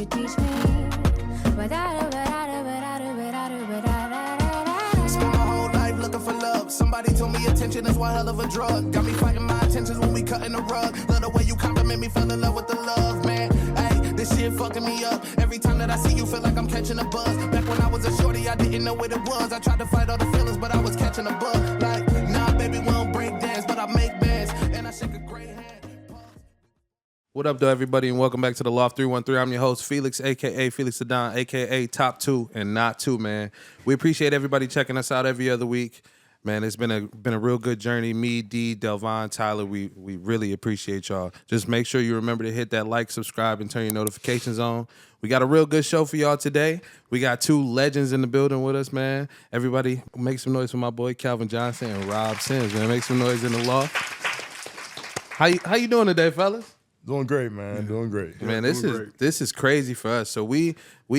you teach me? Spent my whole life looking for love. Somebody told me attention is one hell of a drug. Got me fighting my intentions when we cutting the rug. Love the way you compliment me, fell in love with the love, man. Hey, this shit fucking me up. Every time that I see you, feel like I'm catching a buzz. Back when I was a shorty, I didn't know what it was. I tried to fight all the feelings, but I was catching a buzz. Like, nah, baby, we don't break dance, but I make bands, and I shake a great hand. What up, though, everybody, and welcome back to the Loft 313. I'm your host, Felix, a.k.a. Felix Sedon, a.k.a. Top 2 and Not 2, man. We appreciate everybody checking us out every other week. Man, it's been a real good journey. Me, D, Delvon, Tyler, we really appreciate y'all. Just make sure you remember to hit that like, subscribe, and turn your notifications on. We got a real good show for y'all today. We got two legends in the building with us, man. Everybody make some noise for my boy, Calvin Johnson and Rob Sims, man. Make some noise in the Loft. How you doing today, fellas? Doing great, man. Doing great. Man, this is crazy for us. So we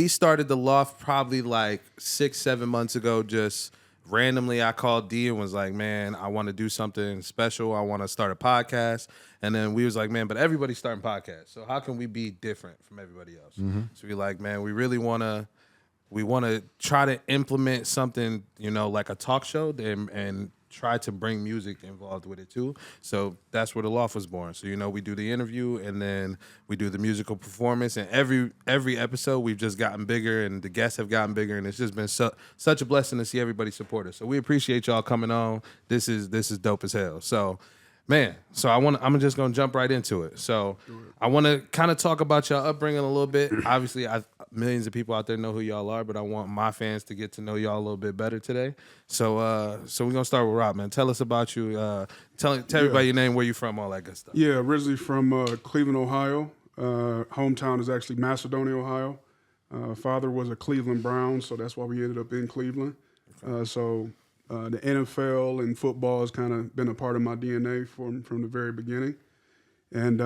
started the Loft probably like 6-7 months ago. Just randomly, I called D and was like, "Man, I want to do something special. I want to start a podcast." And then we was like, "Man, but everybody's starting podcasts. So how can we be different from everybody else?" Mm-hmm. So we like, "Man, we really want to try to implement something, like a talk show and try to bring music involved with it too." So that's where the Loft was born. So we do the interview and then we do the musical performance, and every episode we've just gotten bigger and the guests have gotten bigger, and it's just been such a blessing to see everybody support us. So we appreciate y'all coming on. This is dope as hell. So man, I'm just gonna jump right into it. So I want to kind of talk about y'all upbringing a little bit. Obviously, millions of people out there know who y'all are, but I want my fans to get to know y'all a little bit better today. So we're gonna start with Rob, man. Tell us about you. Tell everybody your name, where you from, all that good stuff. Yeah, originally from Cleveland, Ohio. Hometown is actually Macedonia, Ohio. Father was a Cleveland Brown, so that's why we ended up in Cleveland. Okay. The NFL and football has kind of been a part of my DNA from the very beginning. And,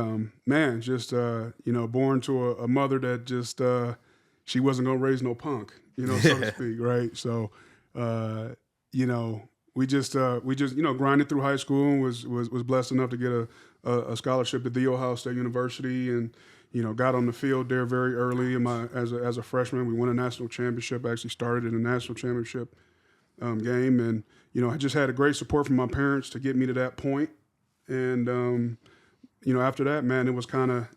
born to a mother that just, she wasn't going to raise no punk, so to speak, right? So, we just grinded through high school and was blessed enough to get a scholarship at The Ohio State University and, got on the field there very early as a freshman. We won a national championship, actually started in a national championship game. And, I just had a great support from my parents to get me to that point. And, after that, man, it was kind of,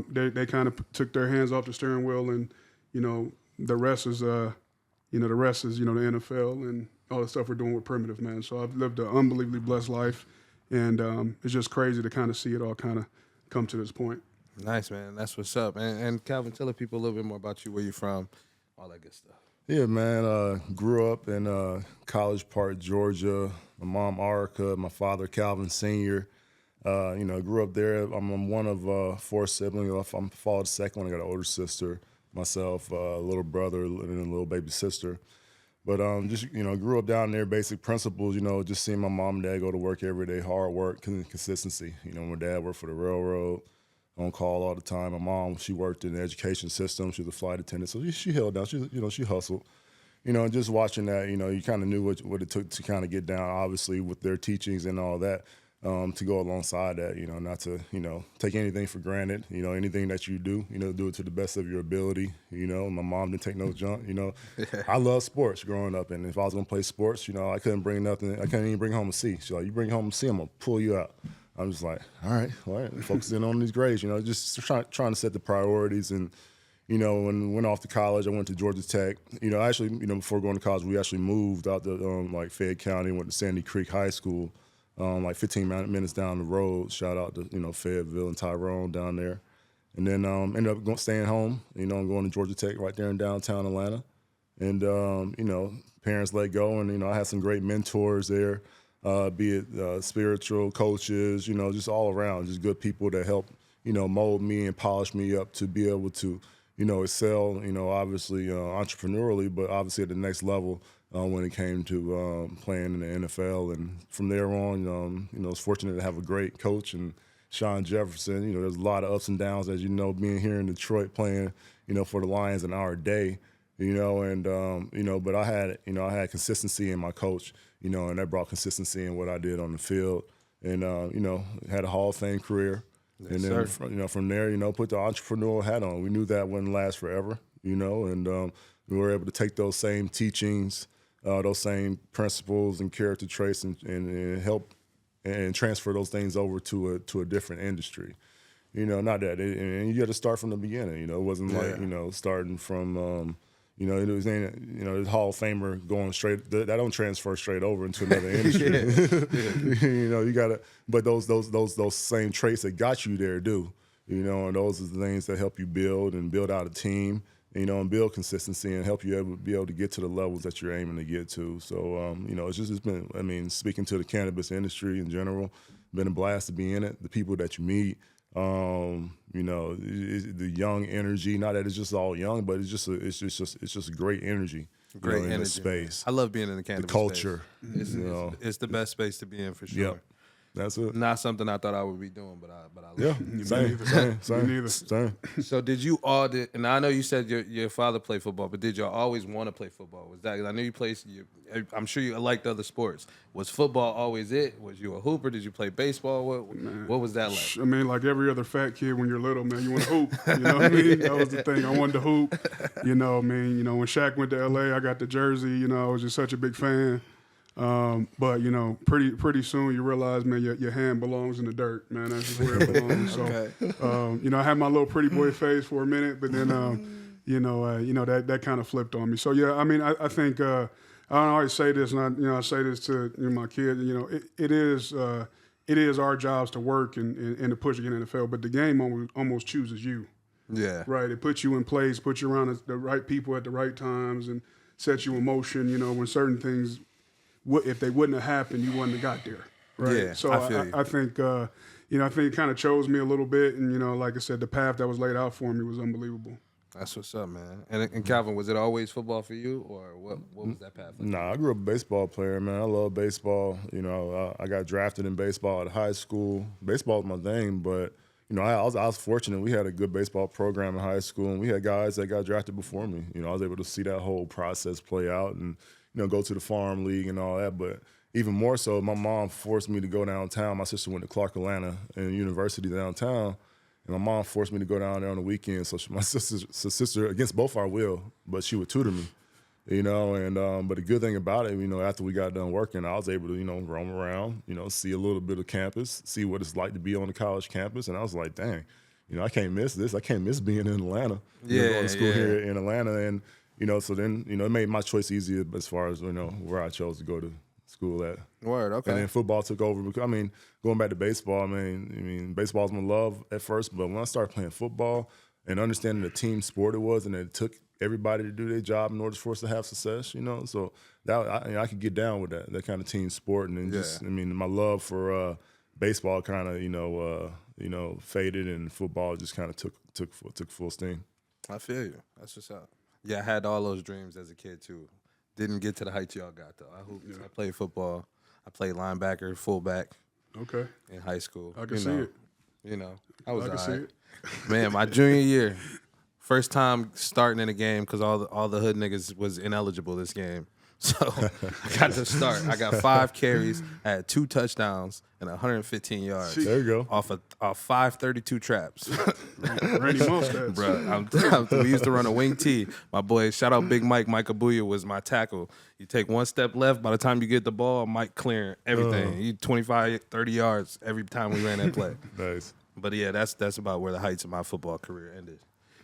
they kind of took their hands off the steering wheel and, the rest is, the NFL and all the stuff we're doing with Primitiv, man. So I've lived an unbelievably blessed life. And it's just crazy to kind of see it all kind of come to this point. Nice, man. That's what's up. And Calvin, tell the people a little bit more about you, where you're from, all that good stuff. Yeah, man. Grew up in College Park, Georgia. My mom, Arica, my father, Calvin Sr. Grew up there. I'm one of 4 siblings. I'm father's second one. I got an older sister, myself, a little brother, and a little baby sister. But grew up down there, basic principles, just seeing my mom and dad go to work every day, hard work, consistency. My dad worked for the railroad, on call all the time. My mom, she worked in the education system. She was a flight attendant, so she held down. She hustled. And just watching that, you kind of knew what it took to kind of get down, obviously, with their teachings and all that, to go alongside that, not to, take anything for granted. Anything that you do, do it to the best of your ability. My mom didn't take no junk, I love sports growing up, and if I was going to play sports, I couldn't bring nothing. I couldn't even bring home a C. She's like, you bring home a C, I'm going to pull you out. I'm just like, all right, focusing on these grades, just trying to set the priorities. And, when I went off to college, I went to Georgia Tech. Actually, before going to college, we actually moved out to Fayette County, went to Sandy Creek High School, 15 minutes down the road. Shout out to, Fayetteville and Tyrone down there. And then ended up staying home, going to Georgia Tech right there in downtown Atlanta. And, parents let go, and, I had some great mentors there. Be it spiritual coaches, just all around, just good people that help, mold me and polish me up to be able to, excel, obviously entrepreneurially, but obviously at the next level when it came to playing in the NFL. And from there on, I was fortunate to have a great coach and Sean Jefferson. There's a lot of ups and downs, as being here in Detroit playing, for the Lions in our day. But I had consistency in my coach, and that brought consistency in what I did on the field, and had a Hall of Fame career, and then from there, put the entrepreneurial hat on. We knew that wouldn't last forever, and we were able to take those same teachings, those same principles and character traits, and help and transfer those things over to a different industry. Not that, and you got to start from the beginning. It wasn't like starting from. It was this Hall of Famer going straight. That don't transfer straight over into another industry. You gotta. But those same traits that got you there do. And those are the things that help you build out a team. And build consistency and help you be able to get to the levels that you're aiming to get to. So it's been. I mean, speaking to the cannabis industry in general, been a blast to be in it. The people that you meet. The young energy. Not that it's just all young, but it's just a great energy. Great energy in the space. I love being in the cannabis the culture. Space. It's the best space to be in for sure. Yep. That's it. Not something I thought I would be doing, but I love it. Same. So did you all and I know you said your father played football, but did y'all always want to play football? Was that, I know you played, I'm sure you liked other sports. Was football always it? Was you a hooper? Did you play baseball? What was that like? I mean, like every other fat kid when you're little, man, you want to hoop. You know what I mean? That was the thing. I wanted to hoop. When Shaq went to L.A., I got the jersey. I was just such a big fan. But pretty soon you realize, man, your hand belongs in the dirt, man. That's just where it belongs. Okay. So, I had my little pretty boy face for a minute, but then, that kind of flipped on me. So yeah, I mean, I think I always say this, and I say this to my kids. It is our jobs to work and to push against the NFL, but the game almost chooses you. Yeah. Right. It puts you in place, puts you around the right people at the right times, and sets you in motion. When certain things. If they wouldn't have happened, you wouldn't have got there, right? Yeah, so I feel you. I think, I think it kind of chose me a little bit, and like I said, the path that was laid out for me was unbelievable. That's what's up, man. And Calvin, was it always football for you, or what was that path like? Nah, I grew up a baseball player, man. I love baseball. I got drafted in baseball at high school. Baseball was my thing, but I was fortunate. We had a good baseball program in high school, and we had guys that got drafted before me. I was able to see that whole process play out and. Go to the farm league and all that. But even more so, my mom forced me to go downtown. My sister went to Clark, Atlanta, and university downtown. And my mom forced me to go down there on the weekend. So my sister, against both our will, but she would tutor me, but the good thing about it, after we got done working, I was able to, roam around, see a little bit of campus, see what it's like to be on the college campus. And I was like, dang, I can't miss this. I can't miss being in Atlanta. Going to school here in Atlanta. And, so then, it made my choice easier as far as, where I chose to go to school at. Word, okay. And then football took over. Because, going back to baseball, baseball was my love at first. But when I started playing football and understanding the team sport it was and it took everybody to do their job in order for us to have success, so that I could get down with that kind of team sport. And then my love for baseball kind of, faded and football just kind of took full steam. I feel you. That's what's up. Yeah, I had all those dreams as a kid, too. Didn't get to the heights y'all got, though. I hooped. I played football. I played linebacker, fullback. Okay. In high school. I can see it. I was I can see it. Man, my junior year, first time starting in a game because all the hood niggas was ineligible this game. So I got to start. I got 5 carries, I had 2 touchdowns, and 115 yards. There you go. Off 532 traps. Randy Mostert. Bro, we used to run a wing tee. My boy, shout out Big Mike Abuya was my tackle. You take one step left, by the time you get the ball, Mike clearing everything. He 25, 30 yards every time we ran that play. Nice. But yeah, that's about where the heights of my football career ended.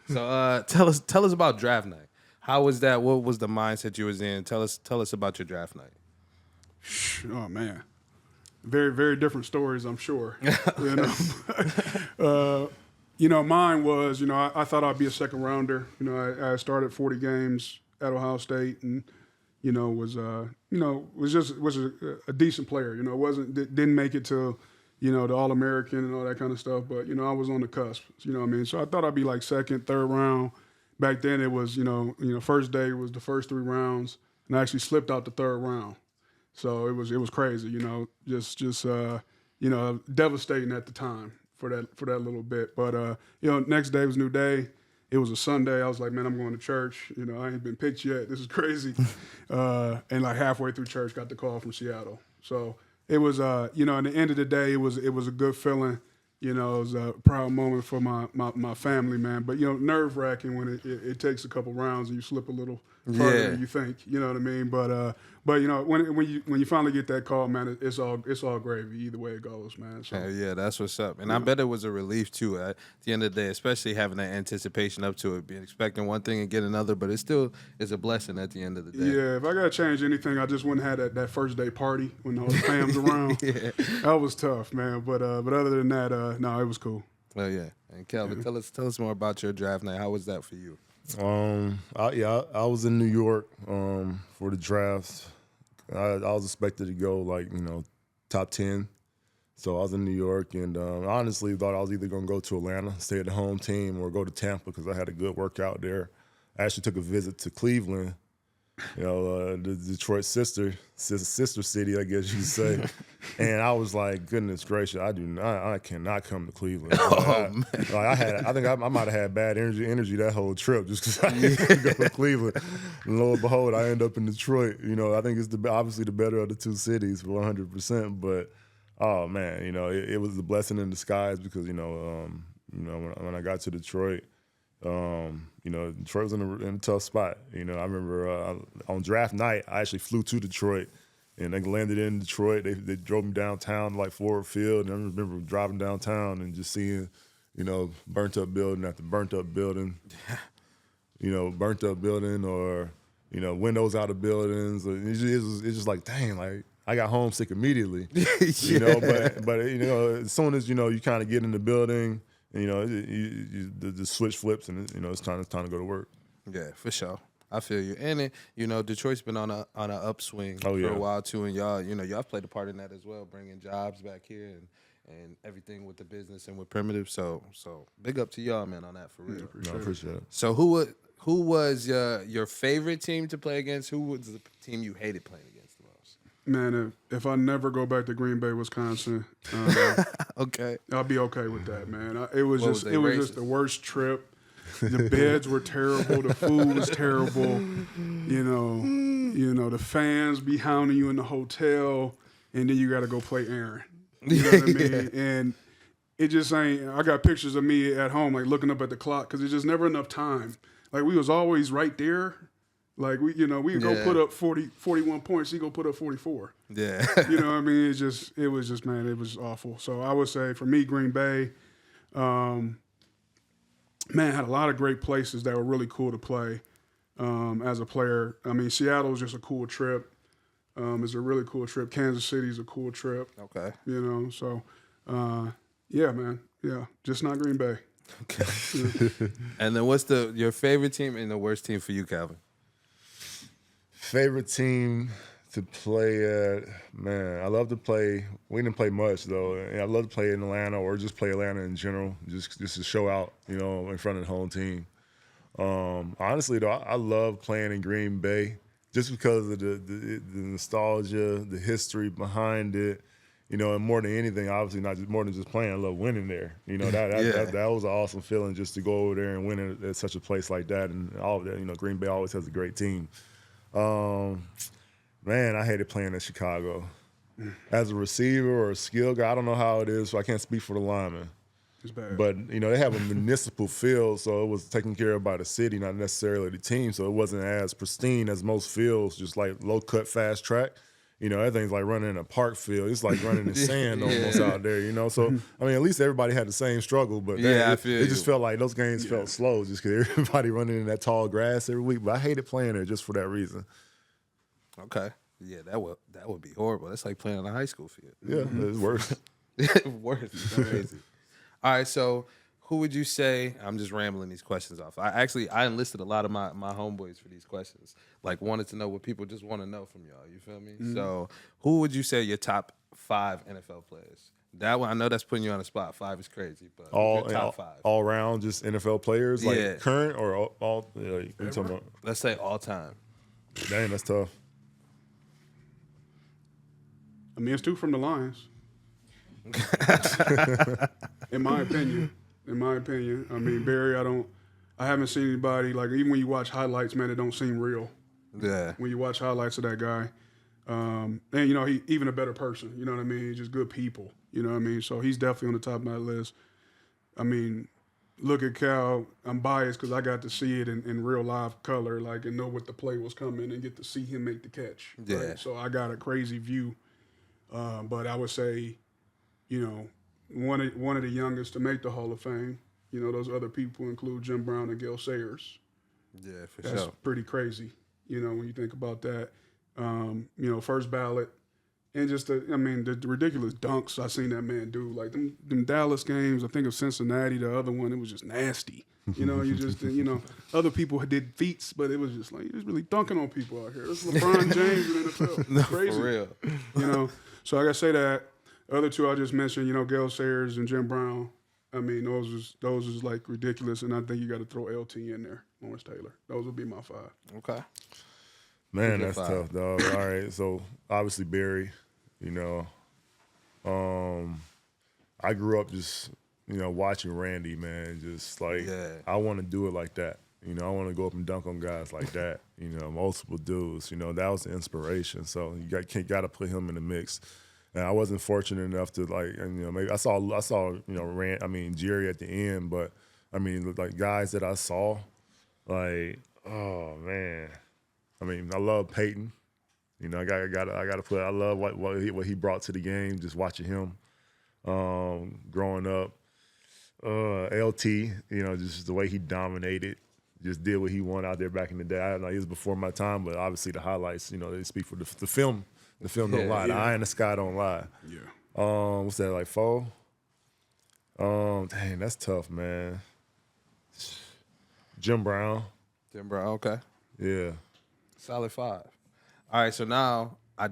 So tell us about draft night. How was that? What was the mindset you was in? Tell us about your draft night. Oh man, very very different stories, I'm sure. Mine was I thought I'd be a second rounder. I started 40 games at Ohio State and was a decent player. Didn't make it to the All-American and all that kind of stuff, but I was on the cusp. So I thought I'd be like second, third round. Back then it was, first day was the first 3 rounds, and I actually slipped out the 3rd round. So it was crazy, just devastating at the time for that little bit. But next day was a new day. It was a Sunday. I was like, man, I'm going to church. I ain't been picked yet. This is crazy. And like halfway through church, got the call from Seattle. So it was, at the end of the day, it was a good feeling. You know, it was a proud moment for my family, man. But, you know, nerve-wracking when it takes a couple rounds and you slip a little further than you think. You know what I mean? But you know, when you finally get that call, man, it's all gravy either way it goes, man. So Yeah, that's what's up. And I bet it was a relief, too, at the end of the day, especially having that anticipation up to it, being expecting one thing and get another, but it still is a blessing at the end of the day. yeah, if I got to change anything, I just wouldn't have that first day party when all the fam's around. Yeah. That was tough, man. But other than that, no, it was cool. Oh, yeah. And Kelvin, tell us more about your draft night. How was that for you? I was in New York for the draft. I was expected to go top 10. So I was in New York and honestly thought I was either going to go to Atlanta, stay at the home team, or go to Tampa because I had a good workout there. I actually took a visit to Cleveland, the Detroit sister city, I guess you say. And I was like, goodness gracious, I cannot come to Cleveland. I might have had bad energy that whole trip just because I didn't go to Cleveland. And lo and behold, I end up in Detroit. I think it's obviously the better of the two cities, 100%. But oh man, it was a blessing in disguise because when I got to Detroit. Detroit was in a tough spot. I remember on draft night, I actually flew to Detroit, and they landed in Detroit. They drove me downtown to Ford Field, and I remember driving downtown and just seeing, burnt up building after burnt up building, burnt up building or windows out of buildings. It's just like, dang, like I got homesick immediately. But as soon as you kind of get in the building. The switch flips and it's time to go to work. Yeah, for sure. I feel you. And Detroit's been on an upswing for a while too, and y'all played a part in that as well, bringing jobs back here and everything with the business and with Primitiv. So big up to y'all, man, on that for real. I appreciate it. So who was your favorite team to play against? Who was the team you hated playing against? Man, if I never go back to Green Bay, Wisconsin, okay, I'll be okay with that, man. It was just the worst trip. The beds were terrible. The food was terrible. The fans be hounding you in the hotel, and then you got to go play Aaron. You know what I mean? And it just ain't. I got pictures of me at home, like looking up at the clock, because there's just never enough time. Like we was always right there. Like, we go put up 41 points. He go put up 44. Yeah. You know what I mean? It was awful. So I would say for me, Green Bay, had a lot of great places that were really cool to play as a player. I mean, Seattle was just a cool trip. It's a really cool trip. Kansas City is a cool trip. Okay. So, man. Yeah, just not Green Bay. Okay. Yeah. And then what's your favorite team and the worst team for you, Calvin? Favorite team to play at, man, I love to play. We didn't play much though. And I love to play in Atlanta or just play Atlanta in general, just to show out, in front of the home team. Honestly though, I love playing in Green Bay just because of the nostalgia, the history behind it. And more than anything, obviously not just more than just playing. I love winning there. That was an awesome feeling just to go over there and win at such a place like that. And all of that, Green Bay always has a great team. Man, I hated playing in Chicago. As a receiver or a skill guy, I don't know how it is, so I can't speak for the linemen. It's bad. But, they have a municipal field, so it was taken care of by the city, not necessarily the team, so it wasn't as pristine as most fields, just like low-cut, fast track. Everything's like running in a park field. It's like running in sand almost out there, So, I mean, at least everybody had the same struggle, but it just felt like those games felt slow just because everybody running in that tall grass every week. But I hated playing there just for that reason. Okay. Yeah, that would be horrible. That's like playing on a high school field. Yeah, it's worse. Worse. It's crazy. All right, so who would you say, I'm just rambling these questions off. I enlisted a lot of my homeboys for these questions. Like, wanted to know what people just want to know from y'all. You feel me? Mm-hmm. So who would you say your top 5 NFL players? That one, I know that's putting you on the spot. 5 is crazy, but your top 5. All around, just NFL players? Like current or all what are you talking about? Let's say all time. Dang, that's tough. I mean, it's 2 from the Lions. In my opinion. I mean, Barry, I haven't seen anybody, like, even when you watch highlights, man, it don't seem real. Yeah. When you watch highlights of that guy. And, you know, he even a better person. You know what I mean? Just good people. You know what I mean? So he's definitely on the top of my list. I mean, look at Cal. I'm biased because I got to see it in real live color, like, and know what the play was coming and get to see him make the catch. Yeah. Right? So I got a crazy view. But I would say, you know, one of the youngest to make the Hall of Fame. You know, those other people include Jim Brown and Gale Sayers. Yeah, for That's sure. pretty crazy, you know, when you think about that. You know, first ballot. And just, the ridiculous dunks I seen that man do. Like, them Dallas games, I think of Cincinnati, the other one, it was just nasty. You know, other people did feats, but it was just like, he was really dunking on people out here. This is LeBron James in the NFL. No, Crazy. for real. You know, so I got to say that. Other two I just mentioned, you know, Gale Sayers and Jim Brown. I mean, those is like ridiculous, and I think you got to throw LT in there, Lawrence Taylor. Those would be my 5. Okay. Man, that's tough, dog. All right, so obviously Barry, you know, I grew up just, you know, watching Randy, man, just like I want to do it like that. You know, I want to go up and dunk on guys like that. You know, multiple dudes. You know, that was the inspiration. So you got to put him in the mix. And I wasn't fortunate enough to maybe I saw Jerry at the end, but I mean, like guys that I saw, like, oh man. I mean, I love Peyton. You know, I gotta put. I love what he brought to the game. Just watching him growing up. LT, you know, just the way he dominated, just did what he wanted out there back in the day. I don't know, he was before my time, but obviously the highlights, you know, they speak for the film. The film don't lie. The eye and the sky don't lie. Yeah. What's that, like 4? Dang, that's tough, man. Jim Brown. Okay. Yeah. Solid 5. All right, so now I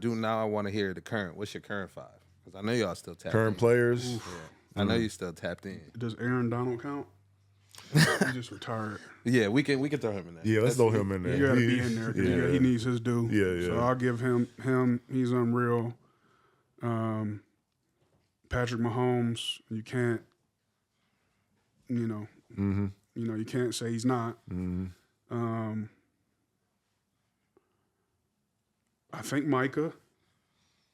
want to hear the current. What's your current 5? Because I know y'all still tapped in. Current players. Yeah. I know you still tapped in. Does Aaron Donald count? He just retired. Yeah, we can throw him in there. Yeah, let's throw him in there. He got to be in there because he needs his due. Yeah. So I'll give him. He's unreal. Patrick Mahomes, you can't. You know, you can't say he's not. I think Micah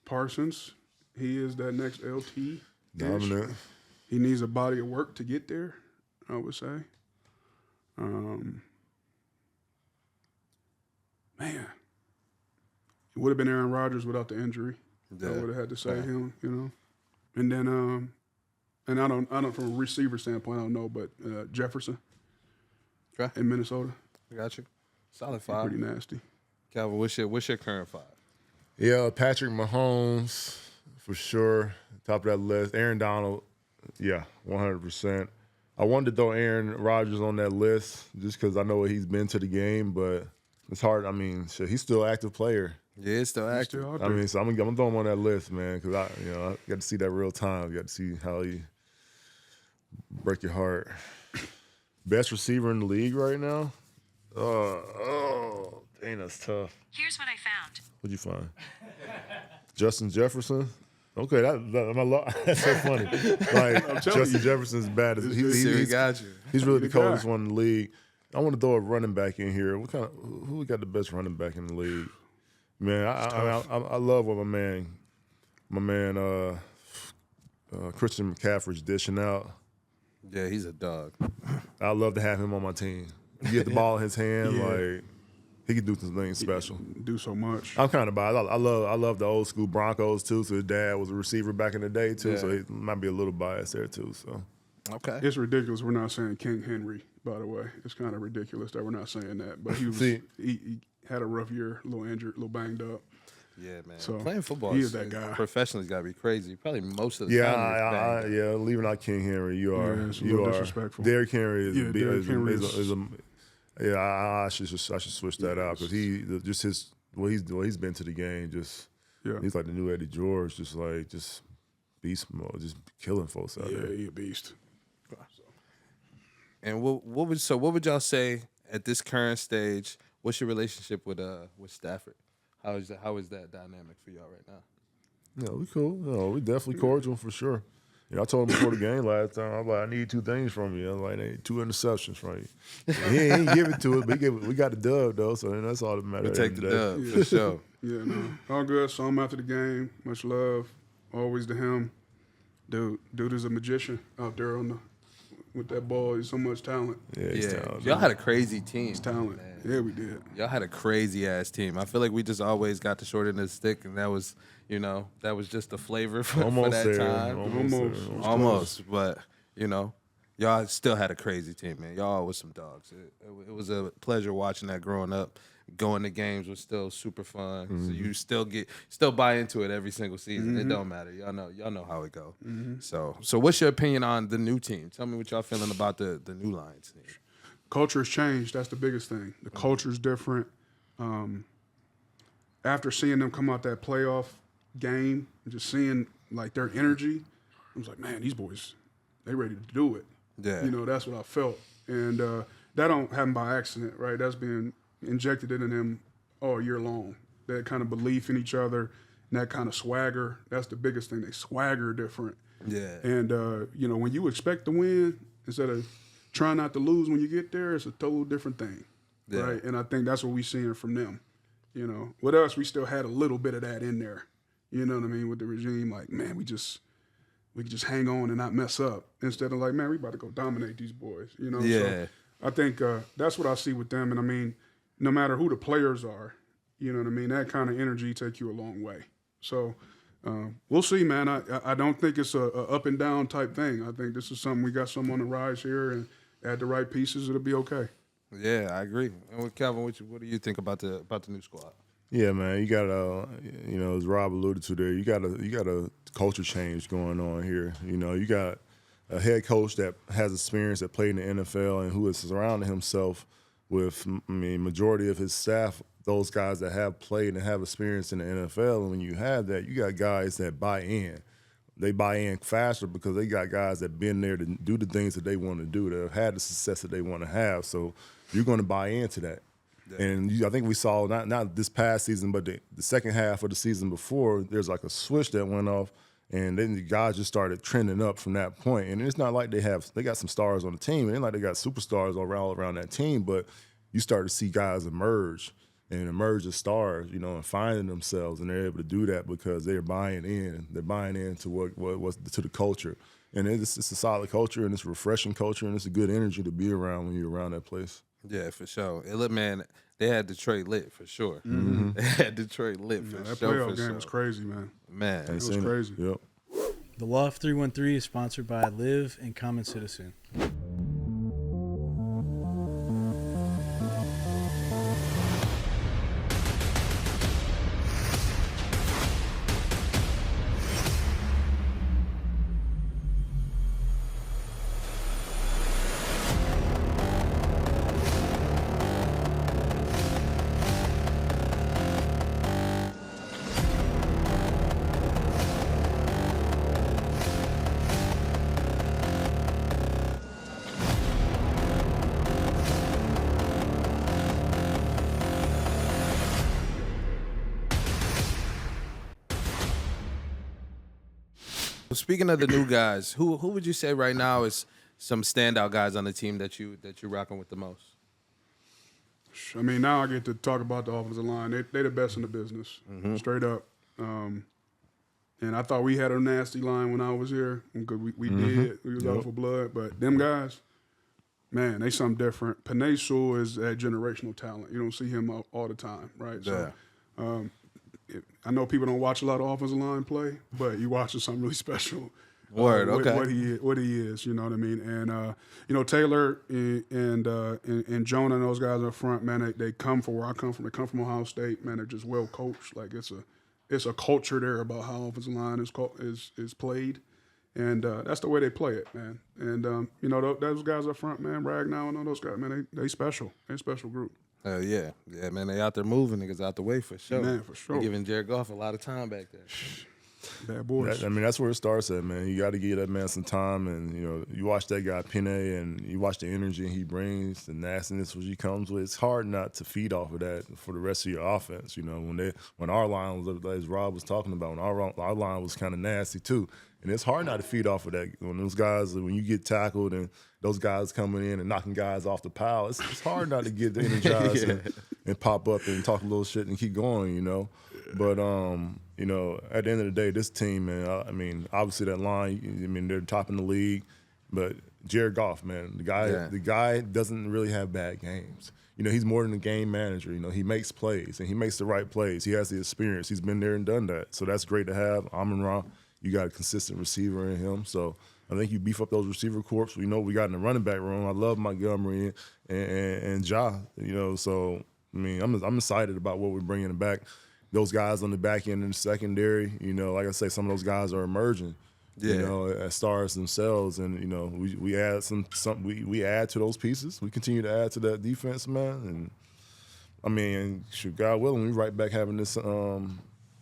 Parsons, he is that next LT. Dominant. He needs a body of work to get there, I would say. Man, it would have been Aaron Rodgers without the injury. Yeah. I would have had to say him, you know. And then, and I don't from a receiver standpoint, I don't know, but Jefferson in Minnesota. I got you. Solid 5. Pretty nasty. Calvin, what's your current 5? Yeah, Patrick Mahomes, for sure. Top of that list. Aaron Donald, yeah, 100%. I wanted to throw Aaron Rodgers on that list just because I know what he's been to the game, but it's hard. I mean, shit, he's still an active player. Yeah, it's still active. I mean, so I'm gonna throw him on that list, man, because I got to see that real time. I got to see how he break your heart. Best receiver in the league right now? Dang, that's tough. Here's what I found. What'd you find? Justin Jefferson? Okay, that's so funny. Like, Justin Jefferson's bad. He's really the coldest one in the league. I want to throw a running back in here. Who we got the best running back in the league? Man, I love what my man Christian McCaffrey's dishing out. Yeah, he's a dog. I love to have him on my team. You get the ball in his hand, like he can do something special. Do so much. I'm kind of biased. I love the old school Broncos too. So his dad was a receiver back in the day too. So he might be a little biased there too. So okay, it's ridiculous. We're not saying King Henry, by the way. It's kind of ridiculous that we're not saying that. But he was he had a rough year, a little injured, a little banged up. Yeah, man. So playing football, he is that guy. Professionally, got to be crazy. Probably most of the time. Leaving out King Henry, you are disrespectful. Derrick Henry is I should switch that out because he's been to the game. He's like the new Eddie George, just beast mode, just killing folks out there. Yeah, he a beast. And what would y'all say at this current stage? What's your relationship with Stafford? How is that dynamic for y'all right now? Yeah, we cool. We definitely cordial for sure. You know, I told him before the game last time, I was like, I need 2 things from you. I was like, I need 2 interceptions from you. He ain't give it to us, but we got the dub, though, so that's all that matters. We take the dub, for sure. Yeah, no. All good. Saw him after the game. Much love. Always to him. Dude is a magician out there with that ball. He's so much talent. Yeah, he's talented. Y'all had a crazy team. He's talent. Man. Yeah, we did. Y'all had a crazy ass team. I feel like we just always got the short end of the stick, and that was just the flavor for that there. time. Almost. But y'all still had a crazy team, man. Y'all was some dogs. It was a pleasure watching that growing up. Going to games was still super fun. So you still buy into it every single season. It don't matter. Y'all know how it go. So what's your opinion on the new team? Tell me what y'all feeling about the new Lions team. Culture has changed. That's the biggest thing. The culture's different. After seeing them come out that playoff game, and just seeing like their energy, I was like, man, these boys, they ready to do it. Yeah. That's what I felt. And that don't happen by accident, right? That's being injected into them all year long. That kind of belief in each other and that kind of swagger. That's the biggest thing. They swagger different. Yeah. And, when you expect to win, instead of trying not to lose when you get there, it's a total different thing, right? And I think that's what we're seeing from them. With us, we still had a little bit of that in there. You know what I mean? With the regime, like, man, we can just hang on and not mess up instead of like, man, we about to go dominate these boys. Yeah. So I think that's what I see with them. And I mean, no matter who the players are, you know what I mean? That kind of energy take you a long way. So we'll see, man. I don't think it's a up and down type thing. I think this is something we got some on the rise here, and add the right pieces, it'll be okay. Yeah, I agree. And with Calvin, what do you think about the new squad? Yeah, man, you got as Rob alluded to there, you got a culture change going on here. You got a head coach that has experience, that played in the NFL, and who has surrounded himself with, majority of his staff, those guys that have played and have experience in the NFL. And when you have that, you got guys that buy in. They buy in faster because they got guys that been there to do the things that they want to do, that have had the success that they want to have. So you're going to buy into that. Yeah. And I think we saw, not this past season, but the second half of the season before, there's like a switch that went off, and then the guys just started trending up from that point. And it's not like they got some stars on the team. It ain't like they got superstars all around that team, but you start to see guys emerge as stars, and finding themselves, and they're able to do that because they're buying in. They're buying into what's to the culture. And it's a solid culture, and it's a refreshing culture, and it's a good energy to be around when you're around that place. Yeah, for sure. Look, man, they had Detroit lit for sure. Mm-hmm. They had Detroit lit for that sure. That playoff game was crazy, man. Man, it was crazy. Yep. The Loft 313 is sponsored by Live and Common Citizen. Speaking of the new guys, who would you say right now is some standout guys on the team that you're rocking with the most? I mean, now I get to talk about the offensive line. They the best in the business, straight up. And I thought we had a nasty line when I was here because we did. We was out for blood. But them guys, man, they something different. Panay Sewell is that generational talent. You don't see him all the time, right? Yeah. So I know people don't watch a lot of offensive line play, but you watching something really special. Word, okay. What he is, you know what I mean? And Taylor and Jonah and those guys up front, man, they come from where I come from. They come from Ohio State, man. They're just well coached. Like it's a culture there about how offensive line is played, and that's the way they play it, man. And those guys up front, man, Ragnow and all those guys, man, they special. They a special group. Yeah, man, they out there moving niggas out the way for sure. Man, for sure. They're giving Jared Goff a lot of time back there. Bad boys. That's where it starts at, man. You got to give that man some time, and you watch that guy Penei, and you watch the energy he brings, the nastiness which he comes with. It's hard not to feed off of that for the rest of your offense. When our line was, as Rob was talking about, when our line was kind of nasty too, And it's hard not to feed off of that. When those guys, when you get tackled and those guys coming in and knocking guys off the pile, it's hard not to get energized and pop up and talk a little shit and keep going, you know. But, you know, at the end of the day, this team, man, I mean, obviously that line, I mean, they're top in the league. But Jared Goff, man, the guy doesn't really have bad games. You know, he's more than a game manager. You know, he makes plays, and he makes the right plays. He has the experience. He's been there and done that. So that's great to have. Amon-Ra, you got a consistent receiver in him. So I think you beef up those receiver corps. We know we got in the running back room. I love Montgomery and Ja. You know, so, I mean, I'm excited about what we're bringing back. Those guys on the back end in the secondary, you know, like I say, some of those guys are emerging. You know, as stars themselves, and you know, we add we add to those pieces. We continue to add to that defense, man. And I mean, shoot, God willing, we right back having this the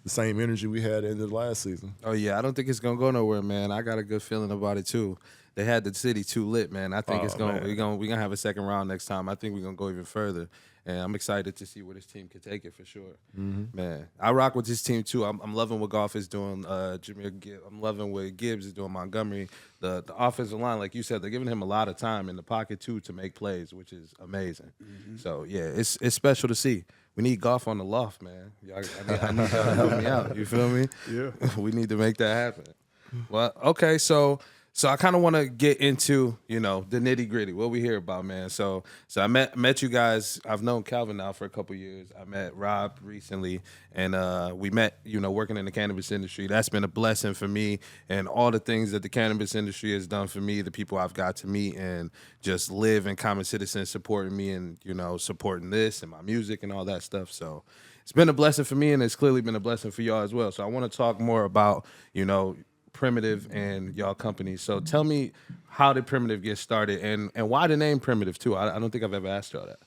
same energy we had at the end of the last season. Oh yeah, I don't think it's gonna go nowhere, man. I got a good feeling about it too. They had the city too lit, man. I think we're gonna have a second round next time. I think we're gonna go even further. And I'm excited to see where this team can take it for sure. Man, I rock with this team too. I'm loving what Goff is doing. I'm loving what Gibbs is doing. Montgomery, the offensive line, like you said, they're giving him a lot of time in the pocket too to make plays, which is amazing. So yeah, it's special to see. We need Goff on the loft, man. I need y'all to help me out. You feel me? Yeah. We need to make that happen. Well, okay, so I kind of want to get into, you know, the nitty gritty, what we hear about, man. So I met you guys. I've known Calvin now for a couple years. I met Rob recently, and we met, you know, working in the cannabis industry. That's been a blessing for me, and all the things that the cannabis industry has done for me, the people I've got to meet and just live and common citizens supporting me and, you know, supporting this and my music and all that stuff. So it's been a blessing for me, and it's clearly been a blessing for y'all as well. So I want to talk more about, you know, Primitiv and y'all company. So tell me, how did Primitiv get started, and why the name Primitiv too? I don't think I've ever asked y'all that.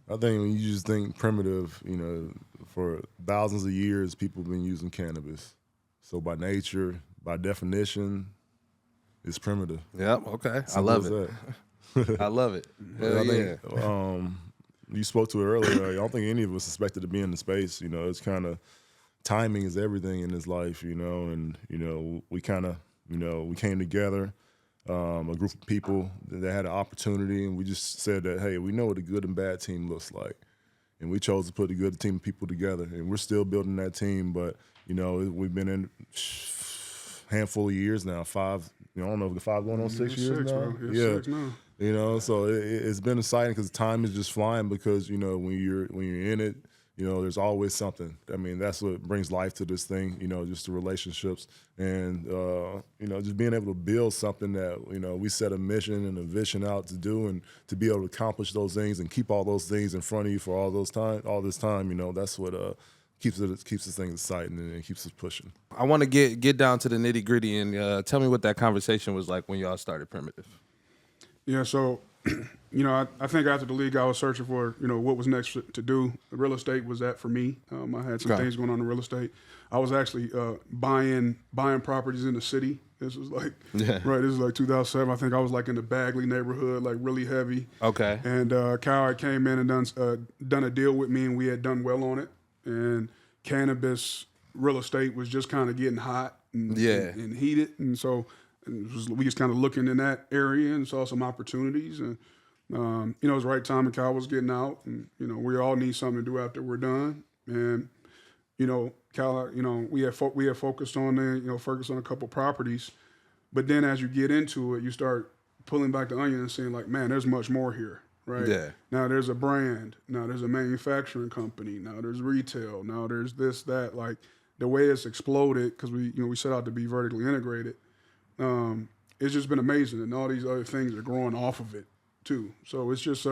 I think when you just think primitive, you know, for thousands of years, people have been using cannabis. So by nature, by definition, it's primitive. Yep. Okay. I love it. I love it. Hell yeah. Think, you spoke to it earlier. I don't think any of us expected to be in the space. You know, it's kind of timing is everything in this life, you know, and, you know, we kind of, you know, we came together, a group of people that had an opportunity, and we just said that, hey, we know what a good and bad team looks like. And we chose to put a good team of people together, and we're still building that team, but, you know, we've been in a handful of years now, 5, you know, I don't know, 5 going on 6 years now? Bro. Yeah, 6 now. You know, so it's been exciting because time is just flying because, you know, when you're in it, you know, there's always something. I mean, that's what brings life to this thing, you know, just the relationships and, you know, just being able to build something that, you know, we set a mission and a vision out to do, and to be able to accomplish those things and keep all those things in front of you for all this time, you know, that's what keeps this thing exciting and it keeps us pushing. I want to get down to the nitty gritty and tell me what that conversation was like when y'all started Primitiv. Yeah, so, you know, I think after the league, I was searching for, you know, what was next to do. The real estate was that for me. I had some things going on in real estate. I was actually buying properties in the city. This was like, this is like 2007. I think I was like in the Bagley neighborhood, like really heavy. Okay. And Kyle came in and done a deal with me, and we had done well on it. And cannabis real estate was just kind of getting hot and heated. And so we just kind of looking in that area and saw some opportunities, and you know, it was the right time, and Kyle was getting out, and you know, we all need something to do after we're done. And you know, Kyle, you know, we had focused on a couple properties, but then as you get into it, you start pulling back the onion and seeing like, man, there's much more here, right? Yeah. Now there's a brand, now there's a manufacturing company, now there's retail, now there's this, that, like the way it's exploded because we set out to be vertically integrated. It's just been amazing, and all these other things are growing off of it too. So it's just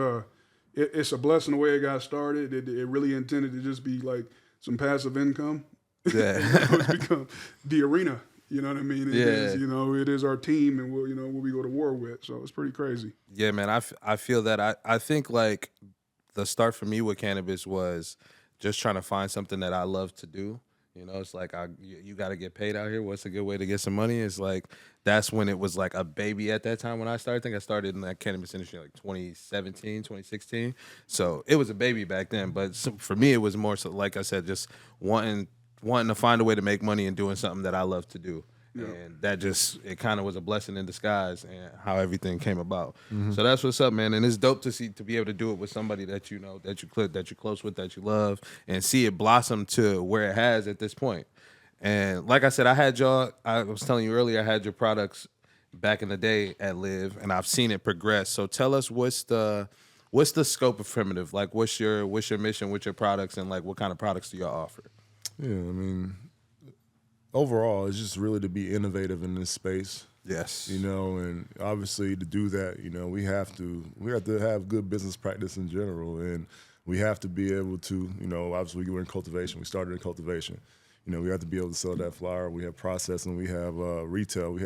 it's a blessing the way it got started. It really intended to just be like some passive income. Yeah, it's become the arena. You know what I mean? It is, you know, it is our team, and what we go to war with. So it's pretty crazy. Yeah, man, I feel that. I think like the start for me with cannabis was just trying to find something that I love to do. You know, it's like you got to get paid out here. What's a good way to get some money? It's like that's when it was like a baby at that time when I started. I think I started in that cannabis industry like 2017, 2016. So it was a baby back then. But for me, it was more so, like I said, just wanting to find a way to make money and doing something that I love to do. And that just, it kind of was a blessing in disguise and how everything came about. So that's what's up, man. And it's dope to be able to do it with somebody that you know, that you're close with, that you love, and see it blossom to where it has at this point. And like I said, I was telling you earlier, I had your products back in the day at Live, and I've seen it progress. So tell us, what's the scope of Primitiv? Like, what's your mission with your products, and like what kind of products do y'all offer? Yeah, I mean, overall, it's just really to be innovative in this space. Yes. You know, and obviously to do that, you know, we have to have good business practice in general, and we have to be able to, you know, obviously we're in cultivation. We started in cultivation. You know, we have to be able to sell that flower. We have processing. We have retail. We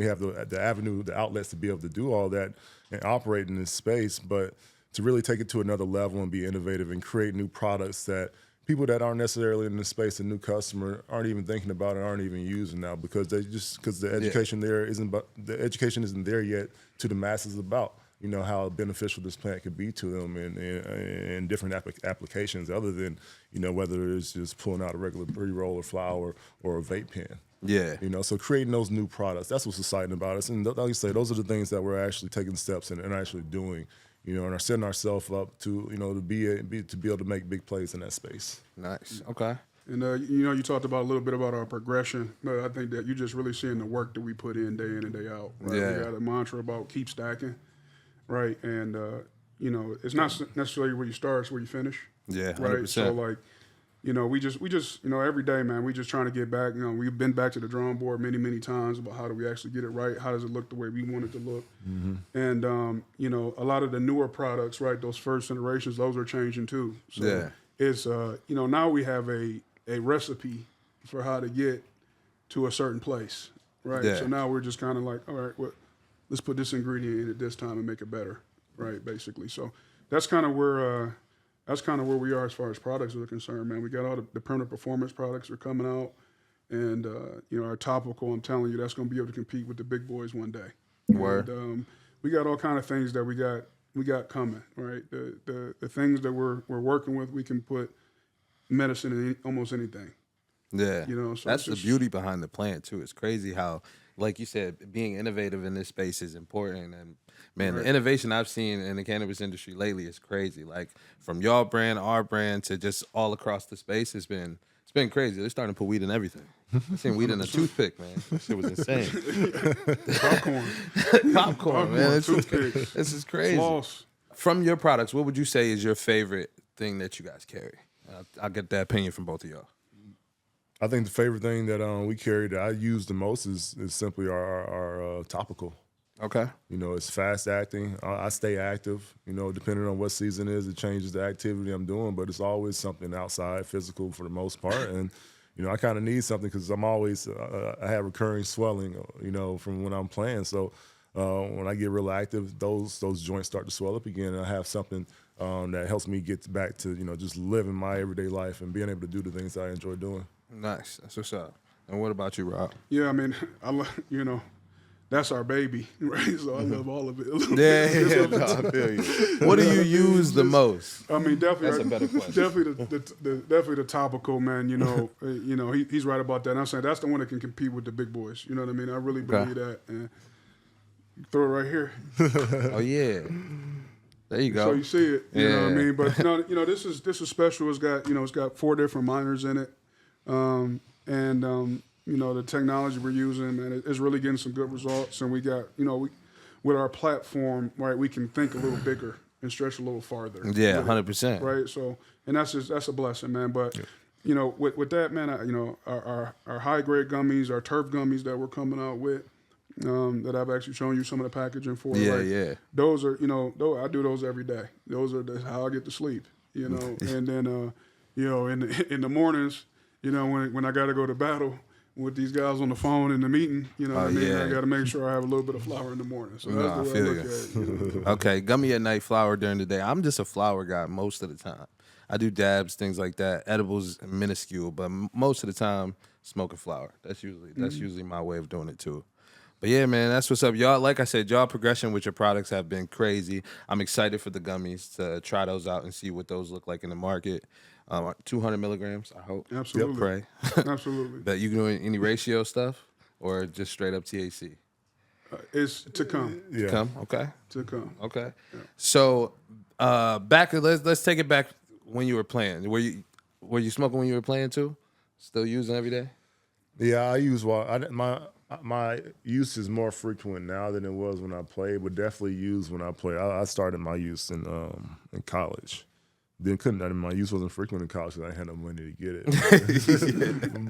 have the avenue, the outlets to be able to do all that and operate in this space. But to really take it to another level and be innovative and create new products that people that aren't necessarily in the space, a new customer, aren't even thinking about it, aren't even using now because the education isn't there yet to the masses about, you know, how beneficial this plant could be to them in different applications other than, you know, whether it's just pulling out a regular pre-roll or flower or a vape pen. Yeah. You know, so creating those new products, that's what's exciting about us. And like you say, those are the things that we're actually taking steps and actually doing, you know, and are setting ourselves up to, you know, to be able to make big plays in that space. Nice. Okay. And, you know, you talked about a little bit about our progression, but I think that you're just really seeing the work that we put in and day out. Right? Yeah. We got a mantra about keep stacking, right? And, you know, it's not necessarily where you start, it's where you finish. Yeah, 100%. Right? So, like, you know, we just, you know, every day, man, we just trying to get back. You know, we've been back to the drawing board many, many times about how do we actually get it right? How does it look the way we want it to look? And, you know, a lot of the newer products, right, those first iterations, those are changing too. So Yeah. it's, you know, now we have a recipe for how to get to a certain place, right? Yeah. So now we're just kind of like, all right, well, let's put this ingredient in at this time and make it better, right, basically. So that's kind of where we are as far as products are concerned, man. We got all the permanent performance products are coming out, and you know, our topical, I'm telling you, that's going to be able to compete with the big boys one day. Word. And, we got all kind of things that we got coming, right? The things that we're working with, we can put medicine in almost anything. Yeah. You know, so that's it's the just- beauty behind the plant too. It's crazy how, like you said, being innovative in this space is important. And man, Right. the innovation I've seen in the cannabis industry lately is crazy. Like from your brand, our brand, to just all across the space, it's been crazy. They're starting to put weed in everything. I've seen weed in a toothpick, man. That shit was insane. Popcorn, man. This is crazy. Floss. From your products, what would you say is your favorite thing that you guys carry? I'll get that opinion from both of y'all. I think the favorite thing that we carry that I use the most is simply our topical. Okay. You know, it's fast acting. I stay active. You know, depending on what season it is, it changes the activity I'm doing, but it's always something outside, physical for the most part. And, you know, I kind of need something because I'm always, I have recurring swelling, you know, from when I'm playing. So when I get real active, those joints start to swell up again. And I have something that helps me get back to, you know, just living my everyday life and being able to do the things I enjoy doing. Nice. That's what's up. And what about you, Rob? Yeah, I mean, you know, that's our baby, right? So I love all of it. Yeah, no, I feel you. What do you use the most? I mean, definitely. That's a better question. Definitely the topical, man. You know, he's right about that. And I'm saying that's the one that can compete with the big boys. You know what I mean? I really believe that. And throw it right here. Oh yeah. There you go. So you see it. You know what I Yeah. mean? But you know, this is special. It's got 4 different minors in it, and you know, the technology we're using, man, is really getting some good results. And we got, you know, with our platform, right, we can think a little bigger and stretch a little farther. Yeah, with it, 100%. Right. So, and that's a blessing, man. But you know, with that, man, you know, our high grade gummies, our turf gummies that we're coming out with. That I've actually shown you some of the packaging for. Yeah, like, yeah. Those are, you know, I do those every day. Those are how I get to sleep, you know. And then, you know, in the mornings, you know, when I got to go to battle with these guys on the phone in the meeting, you know what I mean? yeah. I got to make sure I have a little bit of flour in the morning. So that's No, I the way I feel look at it. You know? Okay, gummy at night, flower during the day. I'm just a flower guy most of the time. I do dabs, things like that. Edibles, minuscule, but most of the time, smoking flower. That's usually my way of doing it too. But yeah, man, that's what's up. Y'all, like I said, y'all progression with your products have been crazy. I'm excited for the gummies to try those out and see what those look like in the market. 200 milligrams, I hope. Absolutely. Pray. Absolutely. That you doing any ratio stuff? or just straight up THC? It's to come. Yeah. Come, okay, To come. okay. So back, let's take it back when you were playing. Were you smoking when you were playing too? Still using every day? Yeah, I use my use is more frequent now than it was when I played, but definitely used when I played. I started my use in college. My use wasn't frequent in college because I had no money to get it.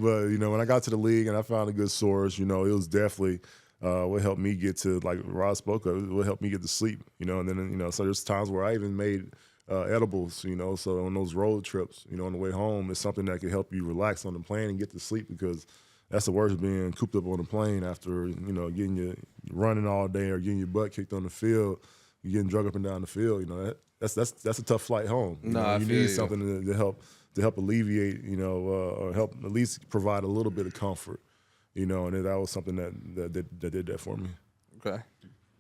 But when I got to the league and I found a good source, it was definitely what helped me get to, like Rod spoke of, what helped me get to sleep. And then so there's times where I even made edibles. So on those road trips, on the way home, it's something that could help you relax on the plane and get to sleep, because that's the worst, being cooped up on the plane after getting you running all day or getting your butt kicked on the field, you getting drug up and down the field. That's a tough flight home. I you feel need you. something to help alleviate, or help at least provide a little bit of comfort. And that was something that did that for me. Okay.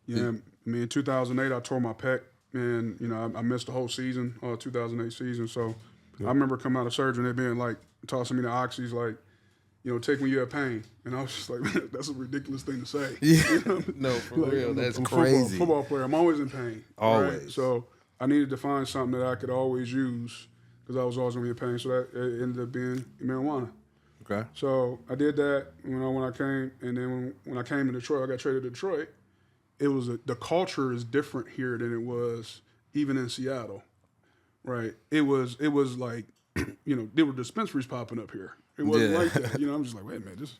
Yeah, in 2008 I tore my pec, and I missed the whole season, 2008 season. So I remember coming out of surgery and they being like tossing me the oxys, like, take when you have pain. And I was just like, man, that's a ridiculous thing to say. Yeah. No, for real, that's I'm a crazy. football player, I'm always in pain. Always. Right? So I needed to find something that I could always use, because I was always going to be in pain. So that it ended up being marijuana. Okay. So I did that when I came, and then when I came to Detroit, I got traded to Detroit. It was the culture is different here than it was even in Seattle, right? It was like, there were dispensaries popping up here. It wasn't like that. I'm just like, wait a minute,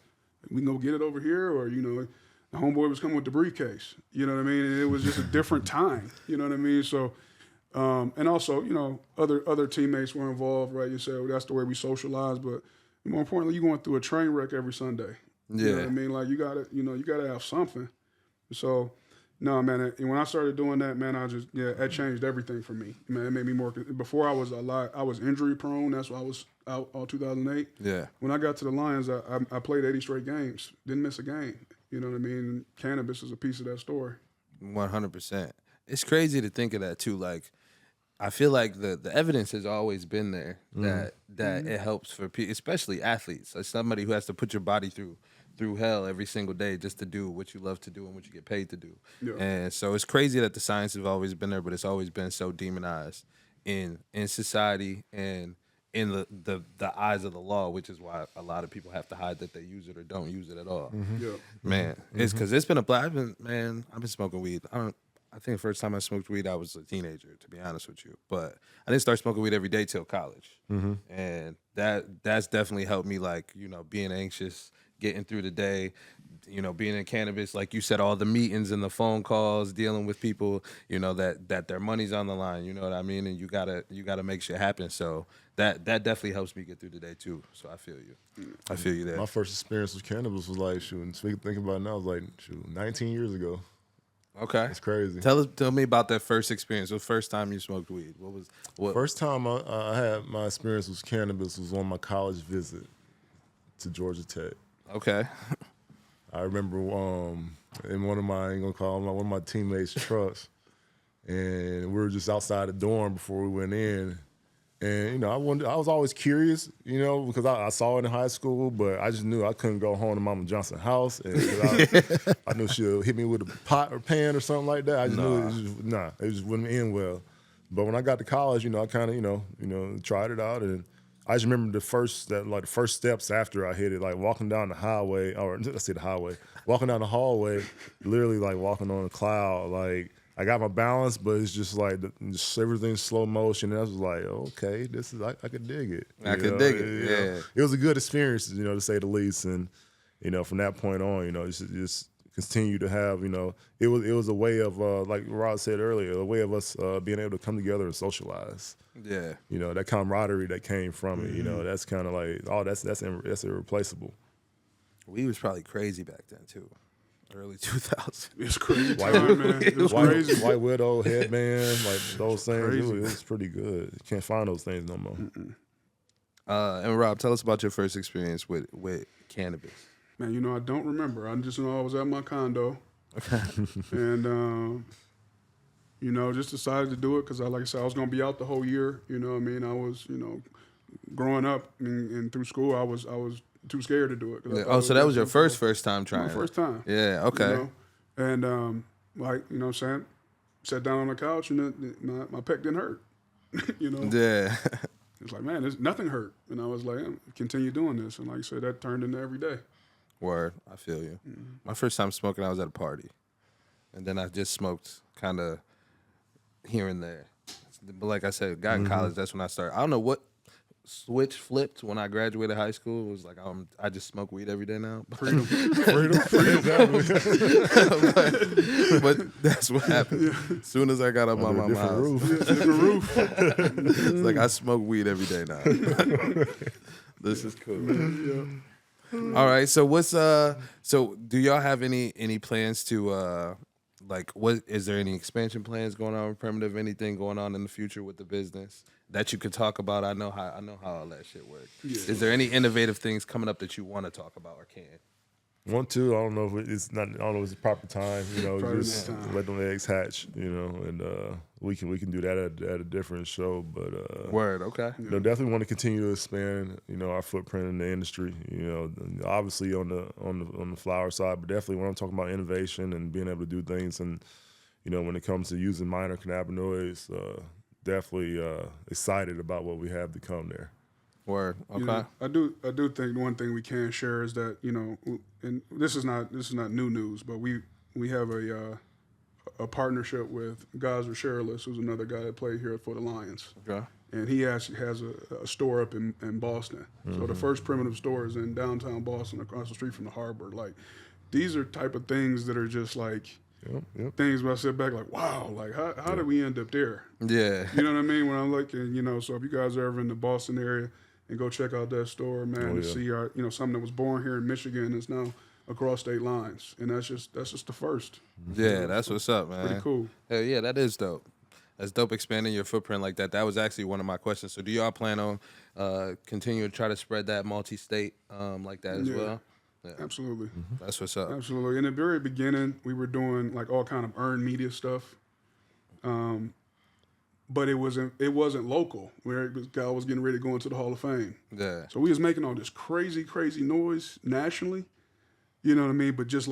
we can go get it over here, or the homeboy was coming with the briefcase. You know what I mean? And it was just a different time. You know what I mean? So, and also, other teammates were involved, right? You said, well, that's the way we socialize, but more importantly, you're going through a train wreck every Sunday. You know what I mean? Like, you gotta have something. So, no, man. And when I started doing that, man, that changed everything for me. Man, it made me more. Before I was injury prone. That's why I was out all 2008. Yeah. When I got to the Lions, I played 80 straight games, didn't miss a game. You know what I mean? Cannabis is a piece of that story. 100%. It's crazy to think of that too. Like, I feel like the evidence has always been there that it helps for people, especially athletes, like somebody who has to put your body through hell every single day just to do what you love to do and what you get paid to do. Yeah. And so it's crazy that the science has always been there, but it's always been so demonized in society and in the eyes of the law, which is why a lot of people have to hide that they use it or don't use it at all. Yeah. Man, it's because it's been I've been smoking weed. I think the first time I smoked weed, I was a teenager, to be honest with you. But I didn't start smoking weed every day till college. And that's definitely helped me, like, being anxious, getting through the day, being in cannabis, like you said, all the meetings and the phone calls, dealing with people, that their money's on the line, you know what I mean? And you gotta make shit happen. So that definitely helps me get through the day too. So I feel you. I feel you there. My first experience with cannabis was like, thinking about it now, it was like, 19 years ago. Okay. It's crazy. Tell me about that first experience. The first time you smoked weed. What? First time I had my experience with cannabis was on my college visit to Georgia Tech. Okay. I remember in one of my teammates' trucks, and we were just outside the dorm before we went in. And I was always curious, because I saw it in high school, but I just knew I couldn't go home to Mama Johnson's house, and I knew she'll hit me with a pot or pan or something like that. I just knew it just wouldn't end well. But when I got to college, I kind of tried it out, and I just remember the first steps after I hit it, like walking down the highway, or let's say the highway, walking down the hallway, literally like walking on a cloud, like. I got my balance, but it's just like just everything's slow motion. And I was like, okay, I could dig it. I could dig it. Yeah. It was a good experience, to say the least. And from that point on, just continue to have, it was a way of like Rod said earlier, a way of us being able to come together and socialize. Yeah. That camaraderie that came from it. That's kind of like that's irreplaceable. Weed was probably crazy back then too. Early 2000s. It's crazy time, man. It was crazy. White Widow, headband, like those things. Crazy. It was pretty good. You can't find those things no more. And Rob, tell us about your first experience with cannabis. Man, I don't remember. I just know I was at my condo. Okay. And, just decided to do it because, like I said, I was going to be out the whole year. You know what I mean? I was, growing up and through school, I was too scared to do it. 'Cause I Yeah. thought Oh, it so that was your difficult. first time trying My first it. time. Yeah, okay. You know? And like, you know what I'm saying? Sat down on the couch and my pec didn't hurt. You know? Yeah. It's like, man, nothing hurt. And I was like, continue doing this. And like you said, that turned into every day. Word, I feel you. Mm-hmm. My first time smoking, I was at a party. And then I just smoked kind of here and there. But like I said, got in college, that's when I started. I don't know what switch flipped when I graduated high school. It was like I just smoke weed every day now. Freedom. But that's what happened. As soon as I got up on my Different house, roof. Different roof. it's like I smoke weed every day now. This is cool. All right, so what's so do y'all have any plans to like what is there any expansion plans going on with Primitiv? Anything going on in the future with the business that you could talk about? I know how all that shit works. Yeah. Is there any innovative things coming up that you want to talk about or can? Want to? I don't know if it's not. I don't know if it's the proper time. You know, Probably just not time. let them eggs hatch. You know, and we can do that at a different show. But Word, okay. you know, definitely want to continue to expand. You know, our footprint in the industry. You know, obviously on the flower side, but definitely when I'm talking about innovation and being able to do things, and you know, when it comes to using minor cannabinoids, definitely excited about what we have to come there. Word, okay. You know, I do think one thing we can share is that, you know, and this is not new news, but we have a partnership with Geyser Sherrillis, who's another guy that played here for the Lions. Okay. And he actually has a store up in Boston. So the first Primitiv store is in downtown Boston, across the street from the harbor. Like, these are type of things that are just like Yep. things where I sit back like, wow, like how did we end up there? Yeah. You know what I mean? When I'm looking, you know, so if you guys are ever in the Boston area and go check out that store, man, to see our, you know, something that was born here in Michigan is now across state lines. And that's just the first. Yeah, that's what's up, man. Pretty cool. Hell yeah, that is dope. That's dope expanding your footprint like that. That was actually one of my questions. So do y'all plan on continuing to try to spread that multi-state like that as Yeah. well? Yeah. Absolutely. That's what's up. Absolutely. In the very beginning, we were doing like all kind of earned media stuff. But it wasn't local. Where guy was getting ready to go into the Hall of Fame. Yeah. So we was making all this crazy noise nationally. You know what I mean? But just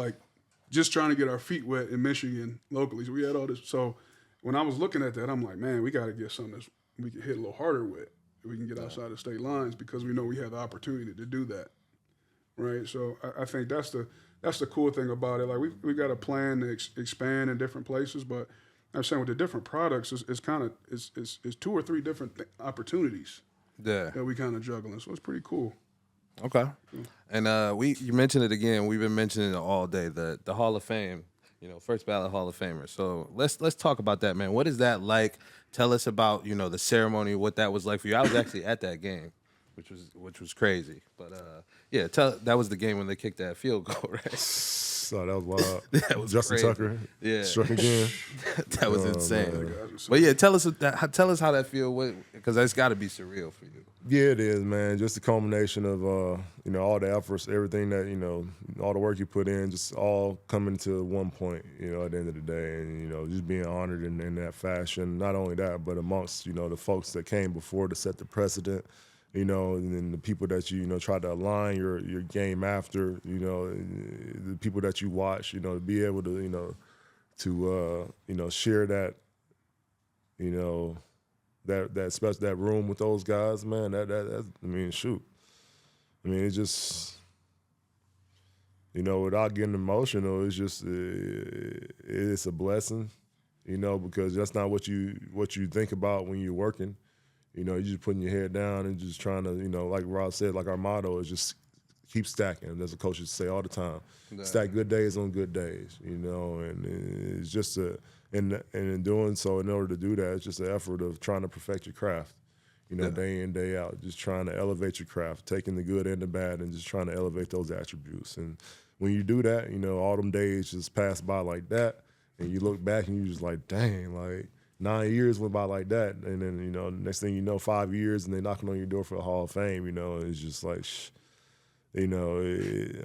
trying to get our feet wet in Michigan locally. So we had all this. So when I was looking at that, I'm like, man, we got to get something that we can hit a little harder with. We can get outside the state lines because we know we have the opportunity to do that. Right. So I think that's the cool thing about it. Like we got a plan to expand in different places, but I'm saying with the different products, it's kind of it's 2 or 3 different opportunities Yeah. that we kind of juggling. So it's pretty cool. Okay. And you mentioned it again. We've been mentioning it all day. The Hall of Fame, you know, first ballot Hall of Famer. So let's talk about that, man. What is that like? Tell us about, you know, the ceremony, what that was like for you. I was actually at that game, which was crazy. But yeah, that was the game when they kicked that field goal, right? So that was wild. That was Justin crazy. Tucker Yeah. struck again. That was insane. man. But yeah, tell us how that feel, because that's got to be surreal for you. Yeah, it is, man. Just a culmination of you know, all the efforts, everything that, you know, all the work you put in, just all coming to one point, you know, at the end of the day, and you know, just being honored in that fashion. Not only that, but amongst, you know, the folks that came before to set the precedent. You know, and then the people that you know try to align your game after, you know, the people that you watch, you know, to be able to, you know, share that, you know, that room with those guys, man. That I mean, shoot, I mean, it's just, you know, without getting emotional, it's just it's a blessing, you know, because that's not what you think about when you're working. You know, you're just putting your head down and just trying to, you know, like Rob said, like our motto is just keep stacking. As a coach used to say all the time, stack good days on good days, you know, and it's just and in doing so, in order to do that, it's just an effort of trying to perfect your craft, you know, day in, day out, just trying to elevate your craft, taking the good and the bad and just trying to elevate those attributes. And when you do that, you know, all them days just pass by like that, and you look back and you're just like, dang, like, 9 years went by like that, and then, you know, next thing you know, 5 years, and they're knocking on your door for the Hall of Fame. You know, it's just like, you know,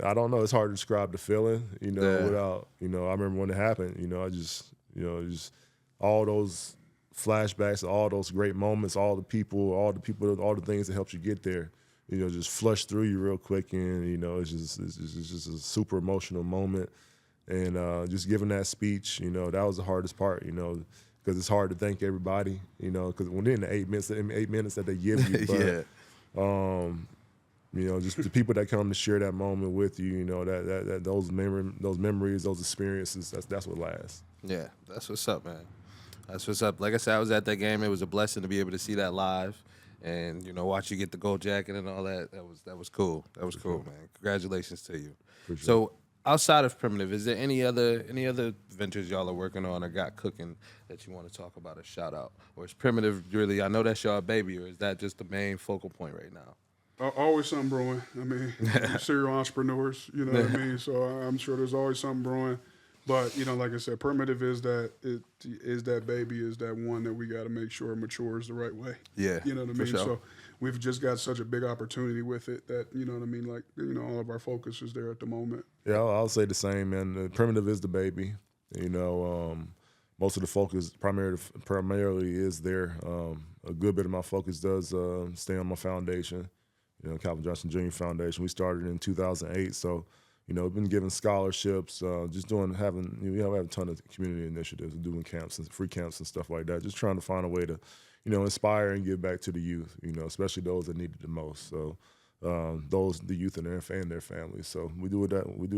I don't know. It's hard to describe the feeling, you know, without, you know. I remember when it happened. You know, I just, you know, just all those flashbacks, all those great moments, all the people, all the things that helped you get there. just flush through you real quick, and it's just a super emotional moment. And just giving that speech, that was the hardest part, because it's hard to thank everybody, because within the 8 minutes that they give you, but just the people that come to share that moment with you, that those memories, those experiences, that's what lasts. Yeah, that's what's up, man. That's what's up. Like I said, I was at that game. It was a blessing to be able to see that live, and watch you get the gold jacket and all that. That was cool. That was cool, man. Congratulations to you. For sure. So, outside of Primitiv, is there any other ventures y'all are working on or got cooking that you want to talk about or shout out? Or is Primitiv really? I know that's your baby, or is that just the main focal point right now? Always something brewing. I mean, serial entrepreneurs, you know what I mean? So I'm sure there's always something brewing. But, like I said, Primitiv is that baby, is that one that we got to make sure matures the right way. Yeah, you know what I mean? Sure. So we've just got such a big opportunity with it that, you know what I mean? Like, all of our focus is there at the moment. Yeah, I'll say the same, man. Primitiv is the baby. Most of the focus primarily is there. A good bit of my focus does stay on my foundation, Calvin Johnson Jr. Foundation. We started in 2008, so we've been giving scholarships, just having a ton of community initiatives, doing camps and free camps and stuff like that. Just trying to find a way to, inspire and give back to the youth, especially those that need it the most. So the youth and their families. So we do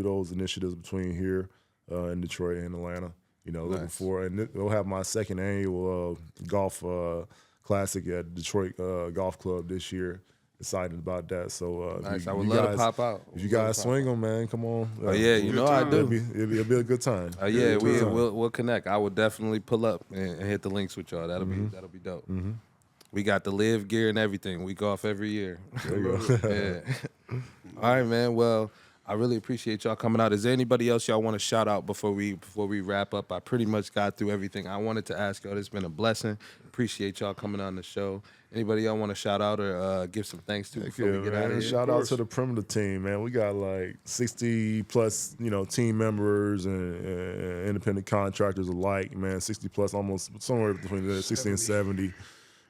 those initiatives between here in Detroit and Atlanta. Looking forward, and we'll have my second annual golf classic at Detroit Golf Club this year. Excited about that. So nice. I would love to pop out. If you guys swing them, man, come on. Oh yeah, I do. It'll be a good time. Oh yeah, we'll connect. I will definitely pull up and hit the links with y'all. That'll be dope. Mm-hmm. We got the live gear and everything. We golf every year. There you go. Yeah. All right, man. Well, I really appreciate y'all coming out. Is there anybody else y'all want to shout out before we wrap up? I pretty much got through everything I wanted to ask y'all. It's been a blessing. Appreciate y'all coming on the show. Anybody y'all want to shout out or give some thanks to before we get out of here? Shout out to the Primitiv team, man. We got like 60 plus, team members and independent contractors alike, man. 60 plus, almost somewhere between 60 and 70.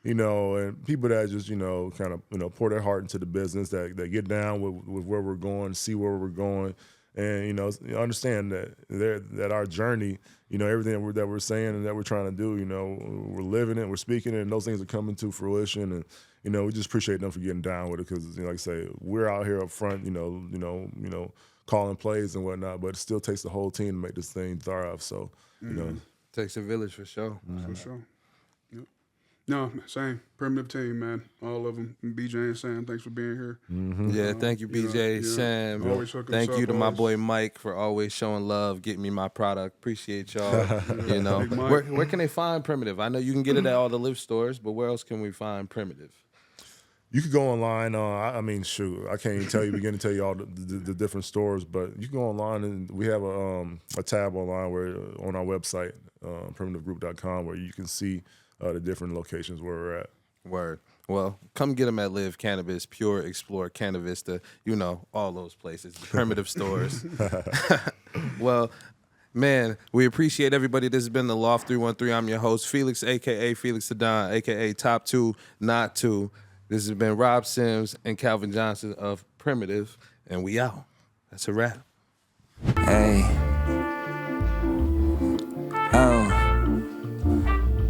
And people that just, kind of, pour their heart into the business, that get down with where we're going, see where we're going, and, understand that our journey, everything that we're saying and that we're trying to do, we're living it, we're speaking it, and those things are coming to fruition. And, we just appreciate them for getting down with it because, like I say, we're out here up front, calling plays and whatnot, but it still takes the whole team to make this thing thrive. So, Takes a village for sure. For sure. No, same. Primitiv team, man. All of them. BJ and Sam, thanks for being here. Mm-hmm. Yeah, thank you, BJ, Sam. Thank you to my boy Mike for always showing love, getting me my product. Appreciate y'all. Where can they find Primitiv? I know you can get it at all the live stores, but where else can we find Primitiv? You could go online. I can't even begin to tell you all the different stores, but you can go online and we have a tab online on our website, primitivgroup.com, where you can see the different locations where we're at. Word. Well, come get them at Live Cannabis, Pure, Explore, Cannavista, all those places, the Primitiv stores. Well, man, we appreciate everybody. This has been the Loft 313. I'm your host, Felix, a.k.a. Felix Sedon, a.k.a. Top 2, Not 2. This has been Rob Sims and Calvin Johnson of Primitiv, and we out. That's a wrap. Hey. Oh.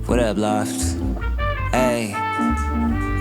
What up, Loft? Hey.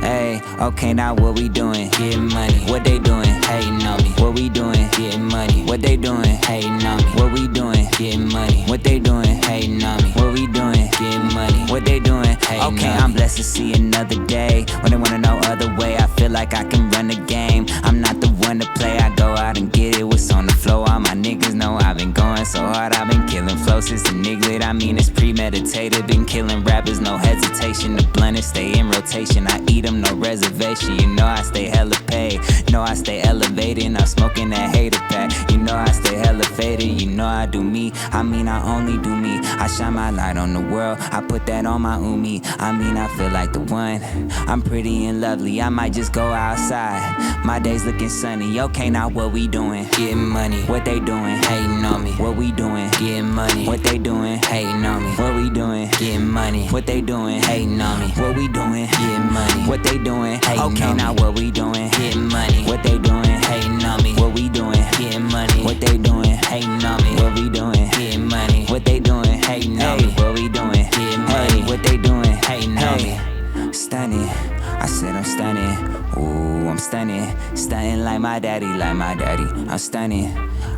Hey, okay, now what we doing? Getting money. What they doing? Hating on me. What we doing? Getting money. What they doing? Hating on me. What we doing? Getting money. What they doing? Hating on me. What we doing? Getting money. What they doing? Hating on me. Okay, I'm blessed to see another day. When they wanna know other way, I feel like I can run the game. I'm not the one to play. I go out and get it. What's on the floor? All my niggas know I've been going so hard. I've been killing flows since the niglet. I mean, it's premeditated. Been killing rappers, no hesitation. The blunt is stay in rotation. I eat them, no reservation. You know I stay hella paid. You know I stay elevated. I'm smoking that hater pack. You know I stay hella faded. You know I do me. I mean I only do me. I shine my light on the world. I put that on my umi. I mean I feel like the one. I'm pretty and lovely. I might just go outside. My days looking sunny. Okay, now what we doing? Getting money. What they doing? Hating on me. What we doing? Getting money. What they doing? Hating on me. What we doing? Getting money. What they doing? Hating on me. What we doing? Getting money. money. What they doing? Okay, now what we doing? Getting money. What they doing? Hating on me. What we doing? Getting money. What they doing? Hating on me. What we doing? Getting money. What they doing? Hating on me. What we doing? Getting money. What they doing? Hating on me. Stunning. I said I'm stunning. Ooh, I'm stunning. Stunning like my daddy, like my daddy. I'm stunning.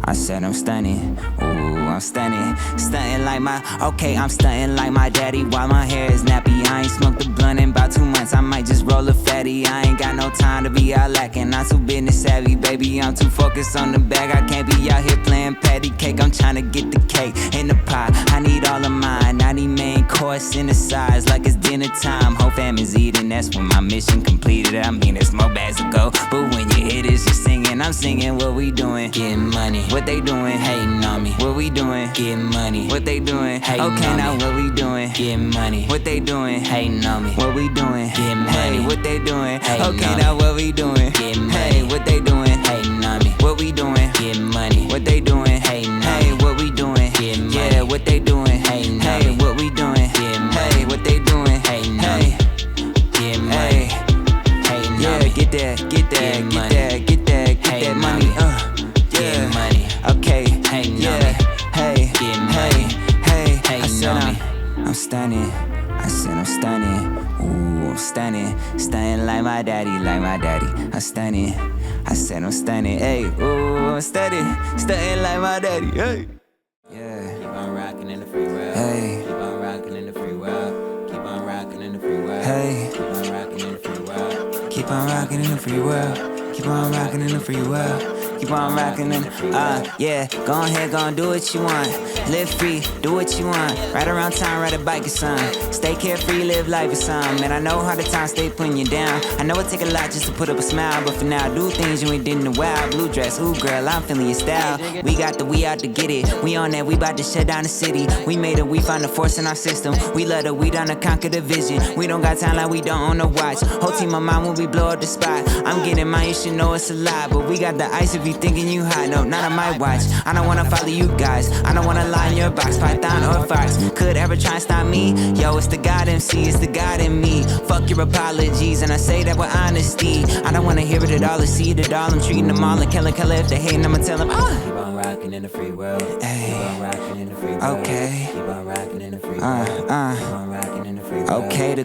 I said I'm stunning. Ooh, I'm stunning. Stunting like my, okay, I'm stunting like my daddy while my hair is nappy. I ain't smoked a blunt in about 2 months. I might just roll a fatty. I ain't got no time to be out lacking. I'm too business savvy, baby. I'm too focused on the bag. I can't be out here playing patty cake. I'm trying to get the cake in the pot. I need all of mine. I need main course in the size like it's dinner time. Whole family's eating. That's when my mission completed. I mean, there's more bags to go. But when you hear this, you're singing. I'm singing. What we doing? Getting money. What they doing? Hating on me. What we doing? Getting money. What they doing? Hating on me. Okay, now what we doing? Getting money. What they doing? Hating on me. What we doing? Getting money. Hey, what they doing? Okay, now what we doing? Getting money. Hey, what they doing? Hating on me. What we doing? Getting money. What they doing? Hating on me. Hey, what we doing? Getting money. Yeah, what they doing? Hating on me. Hey, what we doing? Getting money. Hey, what they doing? Hating on me. Getting money. Hating on me. Yeah, get that, get that, get that, get that, get that money. Yeah, money. Okay, yeah, hey, hey, I said I'm stunning. I said I'm stunning. Ooh, I'm stunning. Stunning like my daddy, like my daddy. I'm stunning. I said I'm stunning. Hey, ooh, I'm stunning. Stunning like my daddy. Hey. Yeah. Keep on rocking in the free world. Hey. Keep on rocking in the free world. Keep on rocking in the free world. Hey. Keep on rocking in the free world. Keep on rocking in the free world. Keep on rocking in the free world. Keep on rocking in, yeah. Go ahead, go and do what you want. Live free, do what you want. Ride around town, ride a bike or something. Stay carefree, live life or something. Man, I know how the time stay putting you down. I know it take a lot just to put up a smile, but for now, do things you ain't did in a while. Blue dress, ooh girl, I'm feeling your style. We got the we out to get it. We on that, we bout to shut down the city. We made it, we found the force in our system. We love the we down to conquer the vision. We don't got time like we don't own the watch. Whole team of mine when we blow up the spot. I'm getting mine, you should know it's a lot. But we got the ice if you thinking you hot. No, not on my watch. I don't wanna follow you guys. I don't wanna lie in your box, python or fox. Could ever try and stop me? Yo, it's the God MC, it's the God in me. Fuck your apologies, and I say that with honesty. I don't wanna hear it at all or see it at all. I'm treating them all like Killer if they hate, I'ma tell them, Keep on rocking in the free world. Hey. Keep on rocking in the free world. Okay. Keep on rocking in the free world. Keep on rocking in the free world. Okay, the